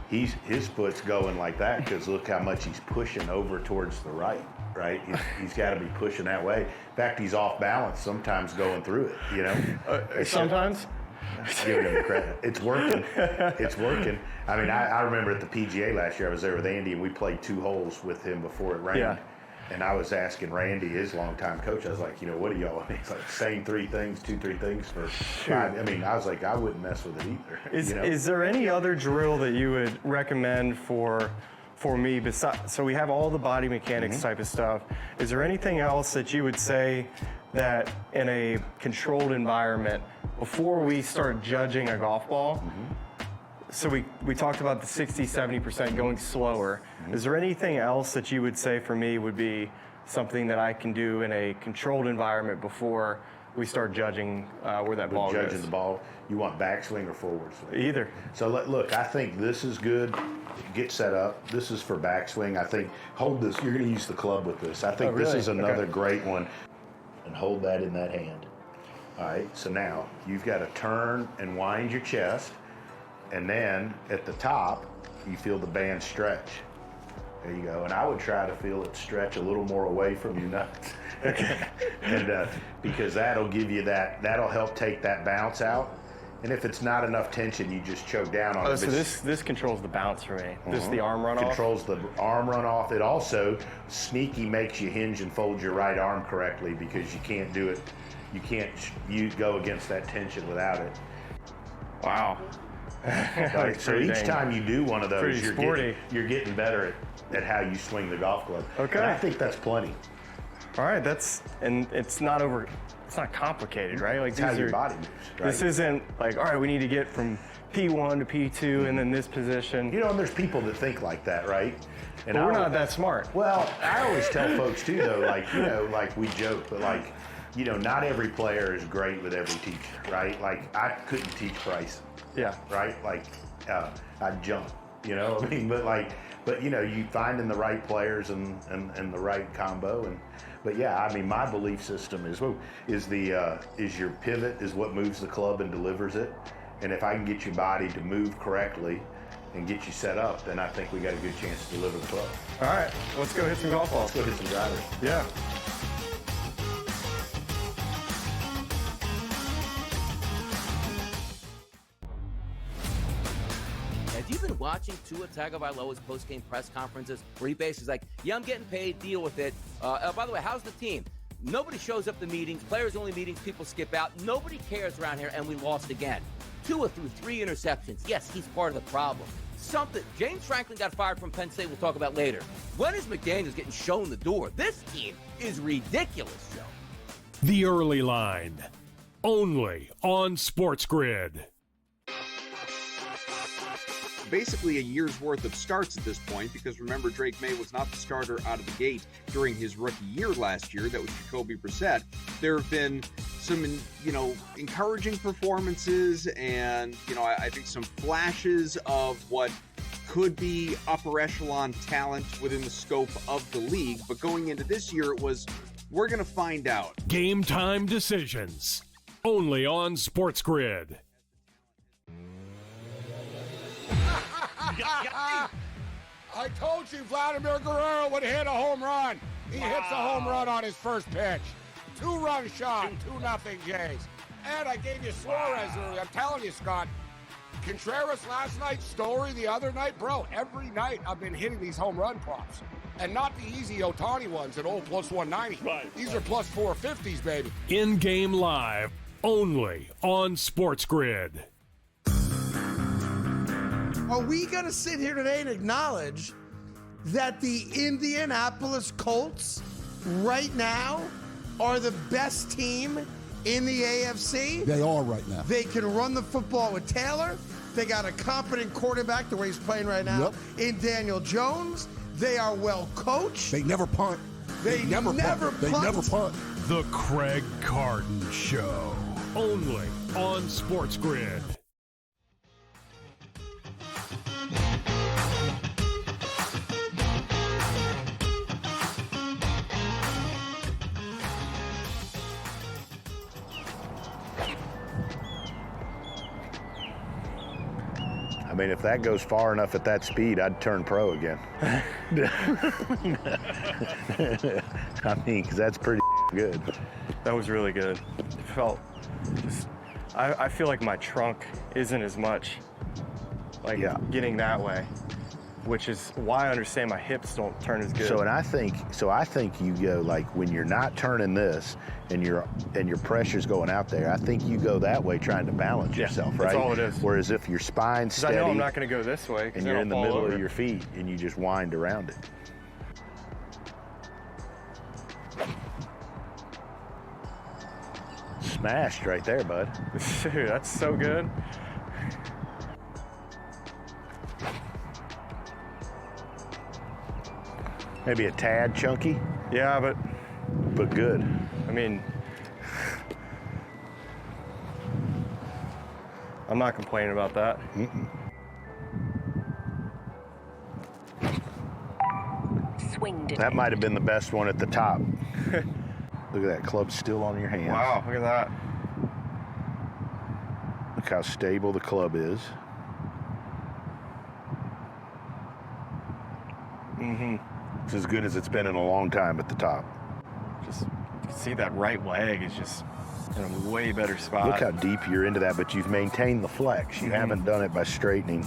S2: His foot's going like that because look how much he's pushing over towards the right, right? He's got to be pushing that way. In fact, he's off balance sometimes going through it,
S1: Sometimes?
S2: Giving him the credit. It's working. It's working. I mean, I remember at the PGA last year, I was there with Andy, and we played 2 holes with him before it rained.
S1: Yeah.
S2: And I was asking Randy, his longtime coach, I was like, what do y'all, he's like, same 3 things, 2, 3 things for 5. I mean, I was like, I wouldn't mess with it either.
S1: Is there any other drill that you would recommend for me besides, so we have all the body mechanics type of stuff. Is there anything else that you would say that in a controlled environment, before we start judging a golf ball, so we talked about the 60-70% going slower. Is there anything else that you would say for me would be something that I can do in a controlled environment before we start judging where that ball goes?
S2: Judging the ball, you want backswing or forward swing?
S1: Either.
S2: So look, I think this is good. Get set up. This is for backswing. I think hold this. You're going to use the club with this. I think this is another great one. And hold that in that hand. All right, so now you've got to turn and wind your chest, and then at the top, you feel the band stretch. There you go. And I would try to feel it stretch a little more away from your nuts. And because that'll give you that'll help take that bounce out. And if it's not enough tension, you just choke down on it.
S1: So this controls the bounce for me. This is the arm runoff?
S2: Controls the arm runoff. It also sneaky makes you hinge and fold your right arm correctly because you can't do it. You go against that tension without it.
S1: Wow.
S2: Right, so each time you do one of those, you're getting better at how you swing the golf club.
S1: Okay.
S2: And I think that's plenty.
S1: All right, it's not complicated, right? Like
S2: it's how your body moves, right?
S1: This isn't like, all right, we need to get from P1 to P2 and then this position.
S2: And there's people that think like that, right?
S1: And we're not that smart.
S2: Well, I always tell folks too, though, like we joke, but not every player is great with every teacher, right? Like I couldn't teach Bryson.
S1: Yeah.
S2: Right? Like I'd jump, but you finding the right players and the right combo but yeah, I mean, my belief system is your pivot is what moves the club and delivers it. And if I can get your body to move correctly and get you set up, then I think we got a good chance to deliver the club.
S1: All right, let's go hit some golf balls.
S2: Let's go hit some drivers.
S1: Yeah.
S13: Have you been watching Tua Tagovailoa's post-game press conferences where he basically is like, yeah, I'm getting paid, deal with it. By the way, how's the team? Nobody shows up to meetings, players-only meetings, people skip out. Nobody cares around here, and we lost again. Tua threw 3 interceptions. Yes, he's part of the problem. James Franklin got fired from Penn State, we'll talk about later. When is McDaniels getting shown the door? This team is ridiculous, Joe.
S5: The Early Line, only on SportsGrid.
S14: Basically a year's worth of starts at this point, because remember, Drake May was not the starter out of the gate during his rookie year last year. That was Jacoby Brissett. There have been some, encouraging performances and, I think some flashes of what could be upper echelon talent within the scope of the league. But going into this year, it was, we're going to find out.
S5: Game time decisions, only on SportsGrid.
S15: I told you Vladimir Guerrero would hit a home run. He hits a home run on his first pitch. 2-run shot, 2-0 Jays. And I gave you Suarez earlier. I'm telling you, Scott, Contreras last night, Story the other night, bro, every night I've been hitting these home run props. And not the easy Ohtani ones at old plus 190. Right. These are plus 450s, baby.
S5: In-game live, only on SportsGrid.
S8: Are we going to sit here today and acknowledge that the Indianapolis Colts right now are the best team in the AFC?
S16: They are right now.
S8: They can run the football with Taylor. They got a competent quarterback the way he's playing right now in Daniel Jones. They are well coached.
S16: They never punt.
S8: They never punt.
S16: They never punt.
S5: The Craig Carton Show, only on SportsGrid.
S2: I mean, if that goes far enough at that speed, I'd turn pro again. I mean, because that's pretty good.
S1: That was really good. I feel like my trunk isn't as much getting that way, which is why I understand my hips don't turn as good.
S2: So I think you go like when you're not turning this and your pressure's going out there, I think you go that way trying to balance yourself, right?
S1: That's all it is.
S2: Whereas if your spine's steady,
S1: I know I'm not going to go this way,
S2: and you're in the middle of your feet and you just wind around it. Smashed right there, bud.
S1: Dude, that's so good.
S2: Maybe a tad chunky.
S1: Yeah,
S2: but good.
S1: I mean, I'm not complaining about that.
S2: That might have been the best one at the top. Look at that club still on your hand.
S1: Wow, look at that.
S2: Look how stable the club is. It's as good as it's been in a long time at the top.
S1: Just you can see that right leg is just in a way better spot.
S2: Look how deep you're into that, but you've maintained the flex. You haven't done it by straightening.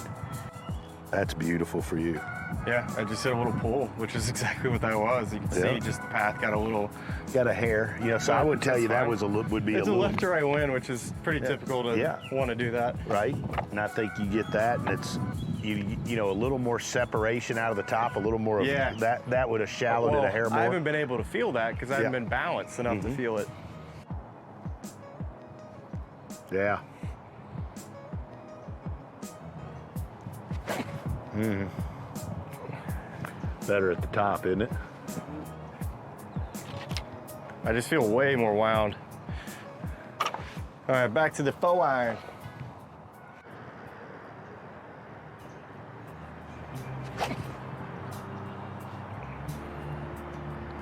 S2: That's beautiful for you.
S1: Yeah, I just hit a little pull, which is exactly what that was. You can see just the path got a little...
S2: Got a hair. So I would tell you that was would be
S1: it's
S2: a
S1: a
S2: little...
S1: left to right win, which is pretty typical to want to do that.
S2: Right, and I think you get that, and it's, a little more separation out of the top, a little more of that would have shallowed it a hair more.
S1: I haven't been able to feel that because I haven't been balanced enough to feel it.
S2: Yeah. Better at the top, isn't it?
S1: I just feel way more wound. All right, back to the 4-iron.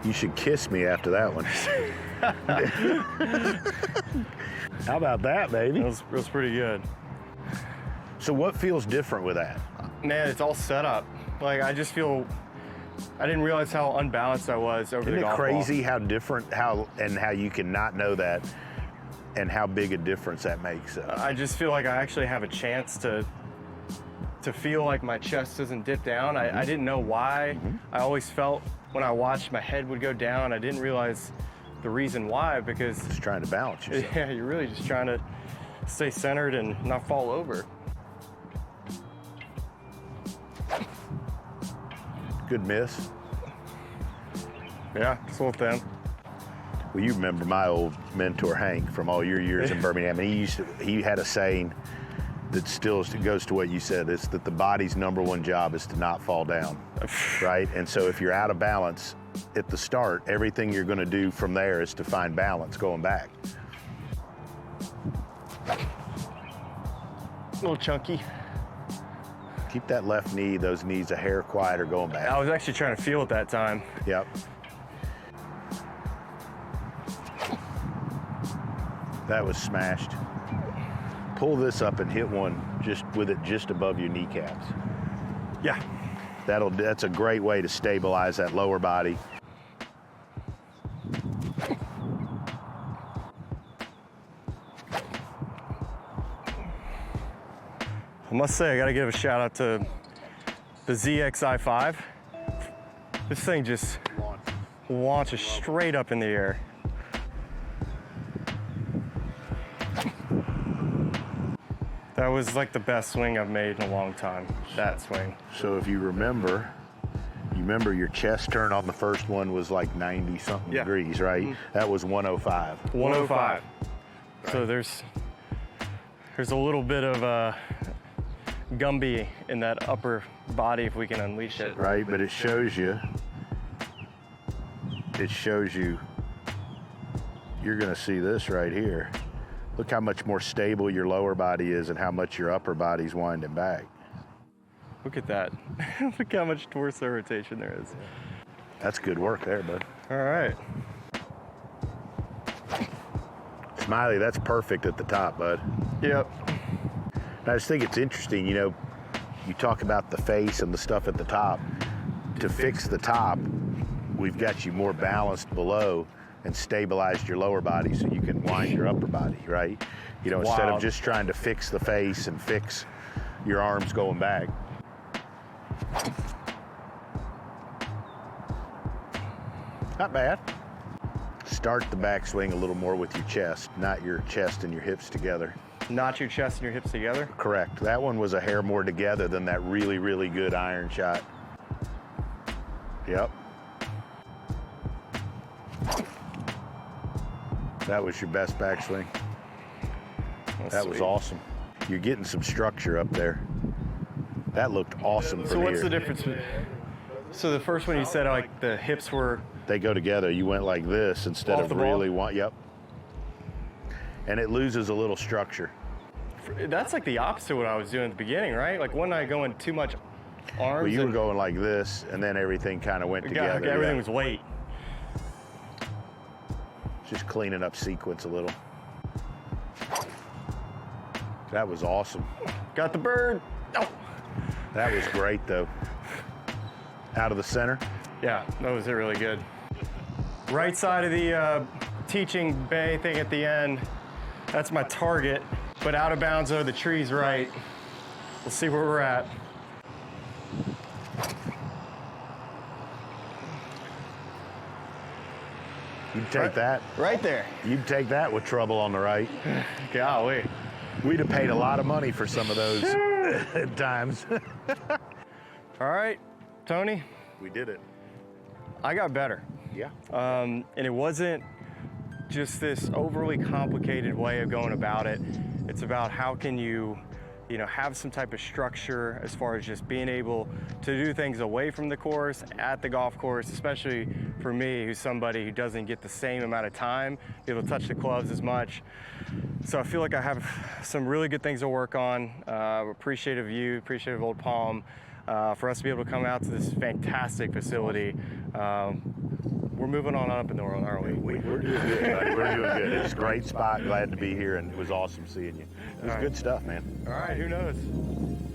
S2: You should kiss me after that one. How about that, baby?
S1: It was pretty good.
S2: So what feels different with that?
S1: Man, it's all set up. Like, I just feel... I didn't realize how unbalanced I was over the golf ball.
S2: Isn't it crazy how different, how you can not know that and how big a difference that makes?
S1: I just feel like I actually have a chance to to feel like my chest doesn't dip down. I didn't know why. I always felt when I watched my head would go down. I didn't realize the reason why, because
S2: just trying to balance yourself.
S1: Yeah, you're really just trying to stay centered and not fall over.
S2: Good miss.
S1: Yeah, just a little thin.
S2: Well, you remember my old mentor Hank from all your years in Birmingham, and he had a saying that still goes to what you said. It's that the body's number one job is to not fall down, right? And so if you're out of balance at the start, everything you're going to do from there is to find balance going back.
S1: A little chunky.
S2: Keep that left knee, those knees a hair quieter going back.
S1: I was actually trying to feel it that time.
S2: Yep. That was smashed. Pull this up and hit one just above your kneecaps.
S1: Yeah.
S2: That's a great way to stabilize that lower body.
S1: I must say, I gotta give a shout out to the ZXi5. This thing just launches straight up in the air. That was like the best swing I've made in a long time, that swing.
S2: So if you remember your chest turn on the first one was like 90 something degrees, right? That was 105.
S1: 105. So there's a little bit of Gumby in that upper body if we can unleash it.
S2: Right, but it shows you you're gonna see this right here. Look how much more stable your lower body is and how much your upper body's winding back.
S1: Look at that. Look how much torso rotation there is.
S2: That's good work there, bud.
S1: All right.
S2: Smylie, that's perfect at the top, bud.
S1: Yep.
S2: I just think it's interesting, you talk about the face and the stuff at the top. To fix the top, we've got you more balanced below and stabilized your lower body so you can wind your upper body, right? Instead of just trying to fix the face and fix your arms going back. Not bad. Start the backswing a little more with your chest, not your chest and your hips together.
S1: Not your chest and your hips together?
S2: Correct. That one was a hair more together than that really, really good iron shot. Yep. That was your best backswing. That was awesome. You're getting some structure up there. That looked awesome from
S1: So what's
S2: here.
S1: the difference? So the first one you said like the hips were...
S2: They go together. You went like this instead
S1: Off
S2: of
S1: the ball?
S2: really yep. And it loses a little structure.
S1: That's like the opposite of what I was doing at the beginning, right? Like wasn't I going too much arms?
S2: Well, you were going like this, and then everything kind of went together.
S1: Okay, everything was weight.
S2: Just cleaning up sequence a little. That was awesome.
S1: Got the bird. Oh.
S2: That was great, though. Out of the center?
S1: Yeah, that was really good. Right side of the teaching bay thing at the end, that's my target, but out of bounds over the trees right. We'll see where we're at.
S2: You'd take that.
S1: Right there.
S2: You'd take that with trouble on the right.
S1: Golly.
S2: We'd have paid a lot of money for some of those at times.
S1: All right, Tony.
S2: We did it.
S1: I got better.
S2: Yeah.
S1: And it wasn't just this overly complicated way of going about it. It's about how can you have some type of structure as far as just being able to do things away from the course, at the golf course, especially for me, who's somebody who doesn't get the same amount of time, be able to touch the clubs as much. So I feel like I have some really good things to work on. Appreciative of you, appreciative of Old Palm, for us to be able to come out to this fantastic facility. We're moving on up in the world, aren't we?
S2: We're doing good, buddy. We're doing good. It's a great spot. Glad to be here, and it was awesome seeing you. It was good stuff, man.
S1: All right, who knows?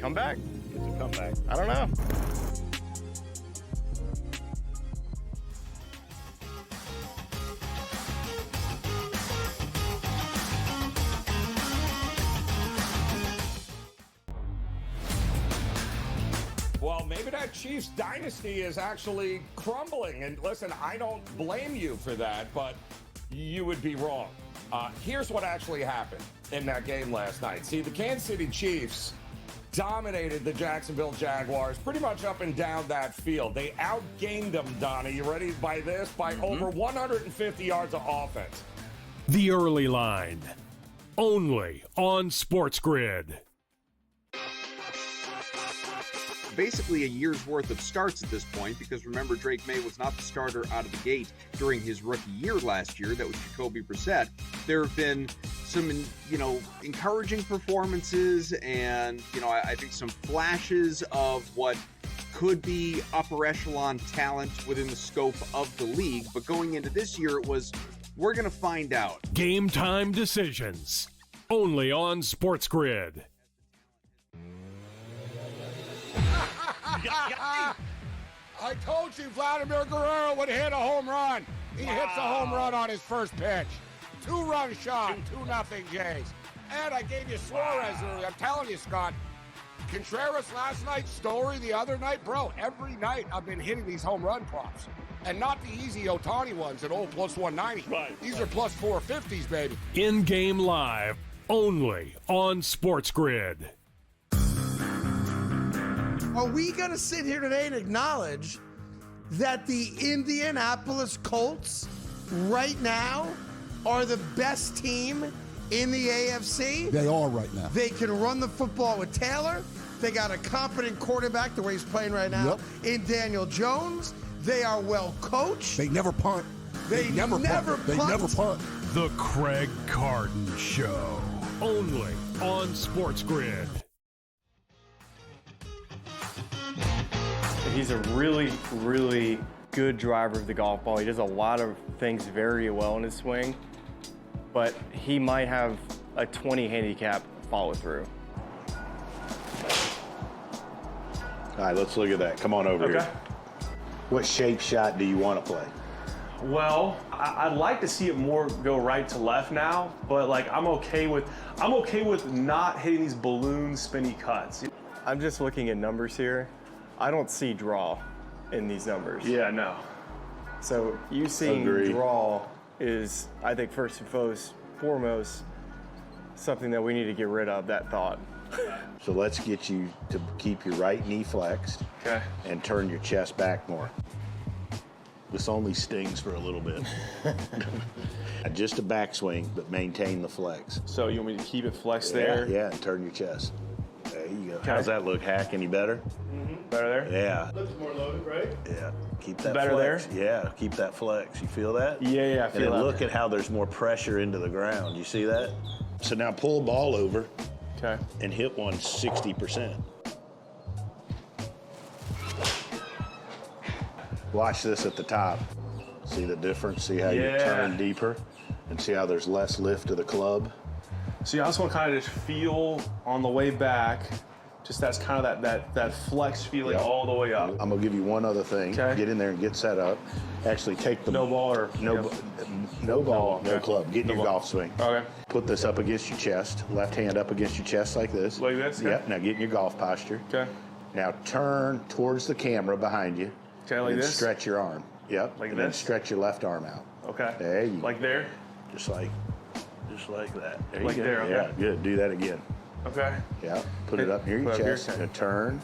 S1: Come back.
S2: It's a comeback.
S1: I don't know.
S16: Well, maybe that Chiefs dynasty is actually crumbling. And listen, I don't blame you for that, but you would be wrong. Here's what actually happened in that game last night. See, the Kansas City Chiefs dominated the Jacksonville Jaguars pretty much up and down that field. They outgained them, Donnie. You ready by this? By over 150 yards of offense.
S5: The Early Line, only on SportsGrid.
S14: Basically a year's worth of starts at this point, because remember, Drake May was not the starter out of the gate during his rookie year last year. That was Jacoby Brissett. There have been some, encouraging performances and, I think some flashes of what could be upper echelon talent within the scope of the league. But going into this year, it was, we're going to find out.
S5: Game time decisions, only on SportsGrid.
S15: I told you Vladimir Guerrero would hit a home run. He hits a home run on his first pitch. 2-run shot, 2-0 Jays. And I gave you Suarez earlier. I'm telling you, Scott. Contreras last night, Story the other night. Bro, every night I've been hitting these home run props. And not the easy Ohtani ones at old plus 190. Right. These are plus 450s, baby.
S5: In-game live, only on SportsGrid.
S8: Are we going to sit here today and acknowledge that the Indianapolis Colts right now are the best team in the AFC?
S17: They are right now.
S8: They can run the football with Taylor. They got a competent quarterback the way he's playing right now in Daniel Jones. They are well coached.
S17: They never punt.
S8: They never punt.
S17: They never punt.
S5: The Craig Carton Show, only on SportsGrid.
S1: He's a really, really good driver of the golf ball. He does a lot of things very well in his swing, but he might have a 20 handicap follow through.
S2: All right, let's look at that. Come on over here. What shape shot do you want to play?
S18: Well, I'd like to see it more go right to left now, but I'm okay with not hitting these balloon spinny cuts.
S1: I'm just looking at numbers here. I don't see draw in these numbers.
S18: Yeah, no.
S1: So you seeing draw is, I think, first and foremost, something that we need to get rid of, that thought.
S2: So let's get you to keep your right knee flexed and turn your chest back more. This only stings for a little bit. Just a backswing, but maintain the flex.
S18: So you want me to keep it flexed there?
S2: Yeah, and turn your chest. There you go. How's that look, Hack? Any better?
S18: Better there?
S2: Yeah.
S18: Looks more loaded, right?
S2: Yeah. Keep that
S18: better
S2: flex.
S18: there?
S2: Yeah, keep that flex. You feel that?
S18: Yeah, I feel
S2: and
S18: that.
S2: And look at how there's more pressure into the ground. You see that? So now pull the ball over and hit one 60%. Watch this at the top. See the difference? See how you turn deeper? And see how there's less lift to the club?
S18: So you also want to kind of just feel on the way back, just that's kind of that flex feeling all the way up.
S2: I'm gonna give you one other thing. Get in there and get set up. Actually take the
S18: no ball or
S2: no ball, no club. Get in your golf swing.
S18: Okay.
S2: Put this up against your chest. Left hand up against your chest like this.
S18: Like this?
S2: Yep. Now get in your golf posture.
S18: Okay.
S2: Now turn towards the camera behind you.
S18: Okay, like
S2: and
S18: this?
S2: Stretch your arm. Yep.
S18: Like
S2: and
S18: this?
S2: Then stretch your left arm out.
S18: Okay.
S2: There you go.
S18: Like there?
S2: Just like that. There
S18: like
S2: you go.
S18: there, okay.
S2: Yeah, good. Do that again.
S18: Okay.
S2: Yeah. Put it up near your
S18: Put it up
S2: chest
S18: here.
S2: and turn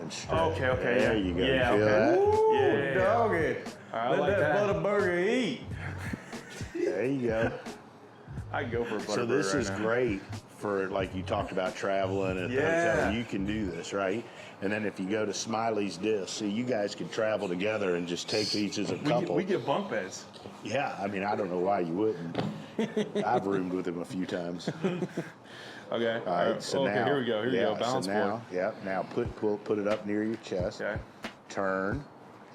S2: and stretch.
S18: Okay,
S2: There you go.
S18: Yeah,
S2: you feel
S18: okay.
S2: that?
S1: Ooh, doggy.
S18: I
S1: Let
S18: like
S1: that
S18: that.
S1: Butterburger eat.
S2: There you go.
S18: I go for a Butterburger
S2: So this
S18: right
S2: is
S18: now.
S2: great for, like you talked about, traveling and hotel. You can do this, right? And then if you go to Smylie's Disc, see, you guys can travel together and just take these as a couple.
S18: We get bunk beds.
S2: Yeah, I mean, I don't know why you wouldn't. I've roomed with him a few times.
S18: Okay.
S2: All right. So now,
S18: here we go. Here we go. Balance
S2: so now, now put it up near your chest.
S18: Okay.
S2: Turn,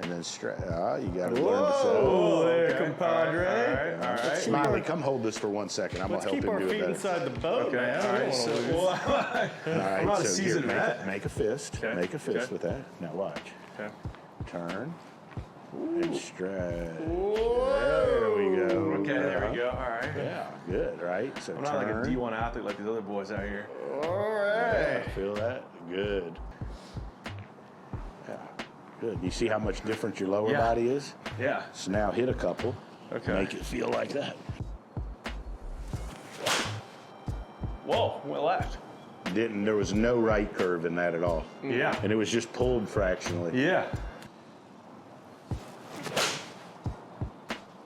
S2: and then stretch. You got to learn to
S1: Whoa, there,
S18: Okay.
S1: compadre.
S18: All right.
S2: Smiley, come hold this for 1 second. I'm
S1: Let's
S2: gonna
S1: keep
S2: help
S1: our
S2: him do
S1: feet
S2: it better.
S1: inside the boat,
S18: Okay.
S1: man.
S18: All right. So, well,
S2: All right.
S18: I'm not a
S2: so
S18: seasoned vet.
S2: make a fist.
S18: Okay.
S2: Make a fist
S18: Okay.
S2: with that. Now watch.
S18: Okay.
S2: Turn. And stretch.
S1: Whoa.
S2: There we go.
S18: Okay, there we go. All right.
S2: Yeah, good, right? So
S18: I'm not like a D1 athlete like these other boys out here.
S1: All right.
S2: Yeah, feel that? Good. Good. You see how much different your lower
S18: Yeah.
S2: body is?
S18: Yeah.
S2: So now hit a couple.
S18: Okay.
S2: Make it feel like that.
S18: Whoa, went left.
S2: There was no right curve in that at all.
S18: Yeah.
S2: And it was just pulled fractionally.
S18: Yeah.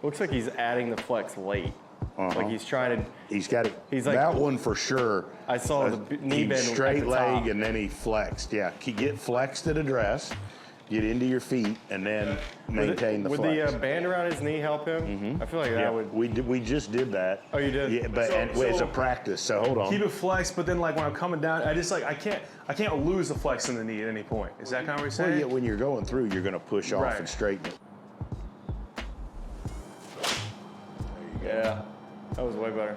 S1: Looks like he's adding the flex late. Like he's trying to.
S2: He's got it.
S1: He's like
S2: that one for sure.
S1: I saw the knee
S2: he
S1: bend
S2: straight
S1: at the
S2: leg
S1: top.
S2: and then he flexed. Yeah, get flexed at address, get into your feet, and then maintain the
S1: would
S2: flex.
S1: the band around his knee help him? I feel like that would.
S2: We just did that.
S1: Oh, you did?
S2: Yeah, but it's a practice. So hold on.
S18: Keep it flexed, but then like when I'm coming down, I just like I can't lose the flex in the knee at any point. Is that kind of what you're saying?
S2: Well, yeah, when you're going through, you're going to push off
S18: Right.
S2: and straighten it.
S1: Yeah, that was way better.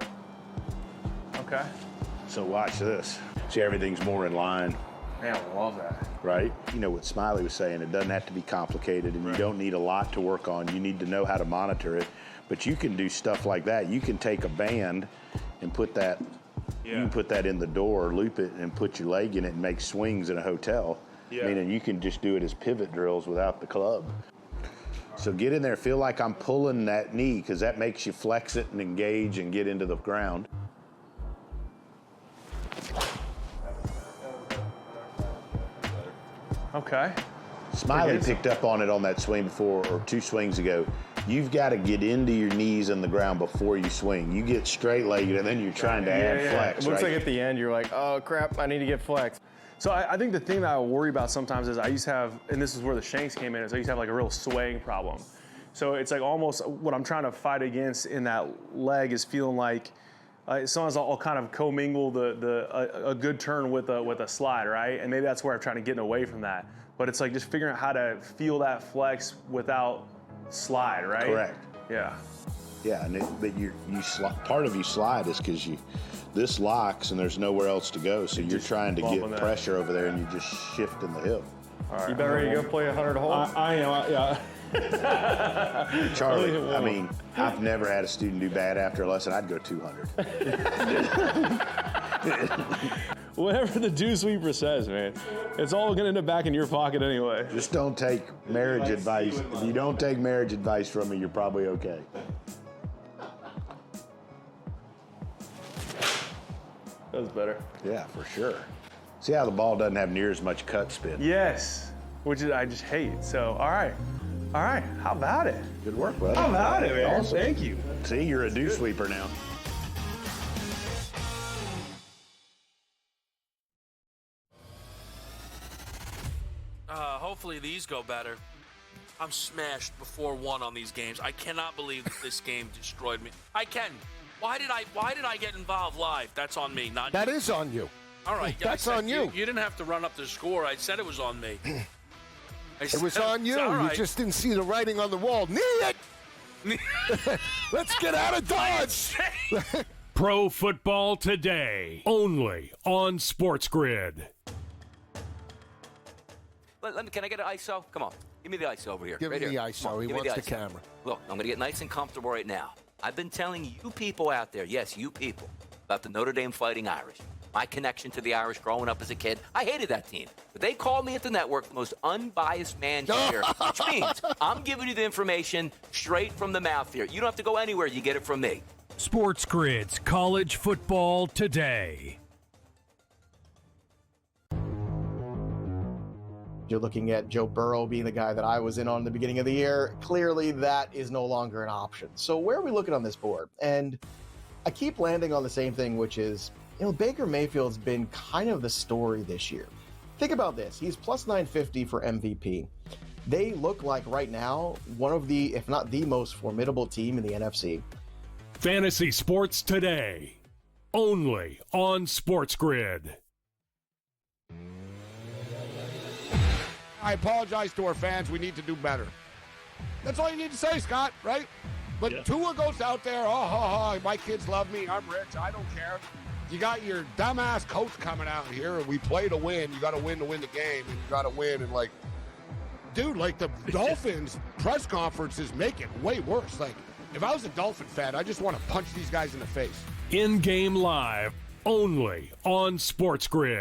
S18: Okay.
S2: So watch this. See, everything's more in line.
S18: Man, I love that.
S2: Right? You know what Smylie was saying, it doesn't have to be complicated and you don't need a lot to work on. You need to know how to monitor it. But you can do stuff like that. You can take a band and put that, you can put that in the door, loop it, and put your leg in it and make swings in a hotel.
S18: Yeah.
S2: Meaning you can just do it as pivot drills without the club. So get in there, feel like I'm pulling that knee because that makes you flex it and engage and get into the ground.
S18: Okay.
S2: Smylie picked up on it on that swing before, or 2 swings ago. You've got to get into your knees in the ground before you swing. You get straight-legged, and then you're trying to add flex,
S1: It looks
S2: right?
S1: like at the end you're like, oh crap, I need to get flex.
S18: So I think the thing that I worry about sometimes is I used to have, and this is where the shanks came in, is I used to have like a real swaying problem. So it's like almost what I'm trying to fight against in that leg is feeling like sometimes I'll kind of commingle a good turn with a slide, right? And maybe that's where I'm trying to get away from that. But it's like just figuring out how to feel that flex without slide, right?
S2: Correct.
S18: Yeah.
S2: Yeah, and part of you slide is because this locks and there's nowhere else to go, so you're trying to get pressure over there and you're just shifting the hip.
S1: All right, you about ready to go play 100 holes?
S18: I am, yeah.
S2: Charlie, I mean, I've never had a student do bad after a lesson. I'd go 200.
S18: Whatever the dew sweeper says, man. It's all going to end up back in your pocket anyway.
S2: Just don't take marriage advice. If you don't take marriage advice from me, you're probably okay.
S18: That was better.
S2: Yeah, for sure. See how the ball doesn't have near as much cut spin?
S18: Yes, which I just hate. So, all right. How about it?
S2: Good work, brother.
S18: How about it, man?
S2: Awesome.
S18: Thank you.
S2: See, you're a dew sweeper now.
S7: Hopefully these go better. I'm smashed before 1 on these games. I cannot believe that this game destroyed me. I can. Why did I get involved live? That's on me, not
S15: That
S7: you.
S15: is on you.
S7: All right.
S15: That's on you.
S7: You didn't have to run up the score. I said it was on me.
S15: It was on you.
S7: All right.
S15: You just didn't see the writing on the wall. Knee it! Let's get out of Dodge!
S5: Pro Football Today, only on SportsGrid.
S13: Can I get an ISO? Come on. Give me the ISO over here.
S15: Give
S13: right
S15: him
S13: here.
S15: the ISO.
S13: Come on,
S15: He
S13: give me
S15: wants the
S13: ISO.
S15: camera.
S13: Look, I'm going to get nice and comfortable right now. I've been telling you people out there, yes, you people, about the Notre Dame Fighting Irish. My connection to the Irish growing up as a kid. I hated that team. But they called me at the network the most unbiased man here, which means I'm giving you the information straight from the mouth here. You don't have to go anywhere. You get it from me.
S5: SportsGrid's College Football Today.
S17: You're looking at Joe Burrow being the guy that I was in on the beginning of the year. Clearly, that is no longer an option. So where are we looking on this board? And I keep landing on the same thing, which is, Baker Mayfield's been kind of the story this year. Think about this. He's plus 950 for MVP. They look like right now one of the, if not the most formidable team in the NFC.
S5: Fantasy Sports Today, only on SportsGrid.
S15: I apologize to our fans. We need to do better. That's all you need to say, Scott, right? But Tua goes out there, my kids love me. I'm rich. I don't care. You got your dumbass coach coming out here, and we play to win. You got to win the game, and you got to win. And, dude, the Dolphins press conferences make it way worse. If I was a Dolphin fan, I just want to punch these guys in the face.
S5: In-game live, only on SportsGrid.